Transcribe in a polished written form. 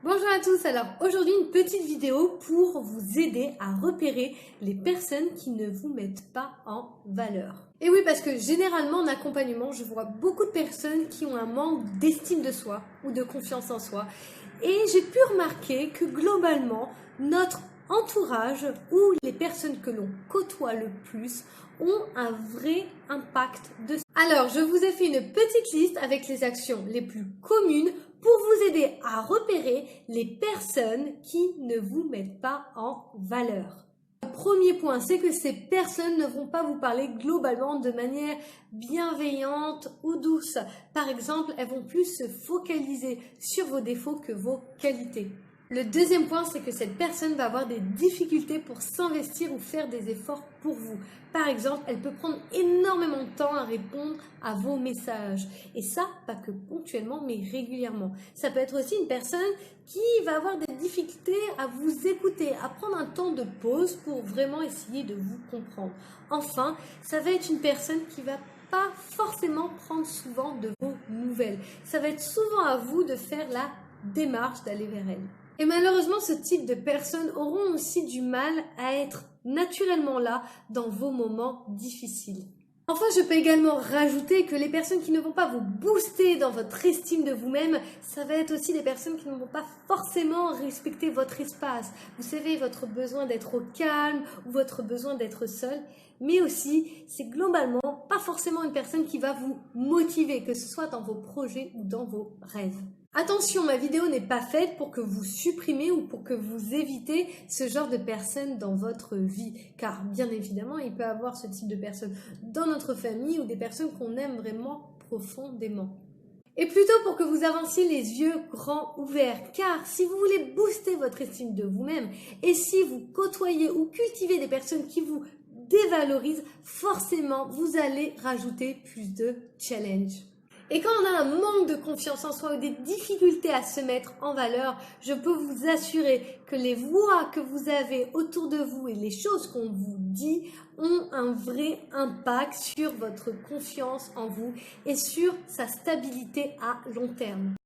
Bonjour à tous, alors aujourd'hui une petite vidéo pour vous aider à repérer les personnes qui ne vous mettent pas en valeur. Et oui, parce que généralement en accompagnement, je vois beaucoup de personnes qui ont un manque d'estime de soi ou de confiance en soi. Et j'ai pu remarquer que globalement, notre entourage ou les personnes que l'on côtoie le plus ont un vrai impact dessus. Alors, je vous ai fait une petite liste avec les actions les plus communes pour vous aider à repérer les personnes qui ne vous mettent pas en valeur. Le premier point, c'est que ces personnes ne vont pas vous parler globalement de manière bienveillante ou douce. Par exemple, elles vont plus se focaliser sur vos défauts que vos qualités. Le deuxième point, c'est que cette personne va avoir des difficultés pour s'investir ou faire des efforts pour vous. Par exemple, elle peut prendre énormément de temps à répondre à vos messages. Et ça, pas que ponctuellement, mais régulièrement. Ça peut être aussi une personne qui va avoir des difficultés à vous écouter, à prendre un temps de pause pour vraiment essayer de vous comprendre. Enfin, ça va être une personne qui va pas forcément prendre souvent de vos nouvelles. Ça va être souvent à vous de faire la démarche d'aller vers elle. Et malheureusement, ce type de personnes auront aussi du mal à être naturellement là dans vos moments difficiles. Enfin, je peux également rajouter que les personnes qui ne vont pas vous booster dans votre estime de vous-même, ça va être aussi des personnes qui ne vont pas forcément respecter votre espace. Vous savez, votre besoin d'être au calme ou votre besoin d'être seul. Mais aussi, c'est globalement pas forcément une personne qui va vous motiver, que ce soit dans vos projets ou dans vos rêves. Attention, ma vidéo n'est pas faite pour que vous supprimez ou pour que vous évitez ce genre de personnes dans votre vie. Car bien évidemment, il peut y avoir ce type de personnes dans notre famille ou des personnes qu'on aime vraiment profondément. Et plutôt pour que vous avanciez les yeux grands ouverts, car si vous voulez booster votre estime de vous-même et si vous côtoyez ou cultivez des personnes qui vous dévalorisent, forcément vous allez rajouter plus de challenge. Et quand on a un manque de confiance en soi ou des difficultés à se mettre en valeur, je peux vous assurer que les voix que vous avez autour de vous et les choses qu'on vous dit ont un vrai impact sur votre confiance en vous et sur sa stabilité à long terme.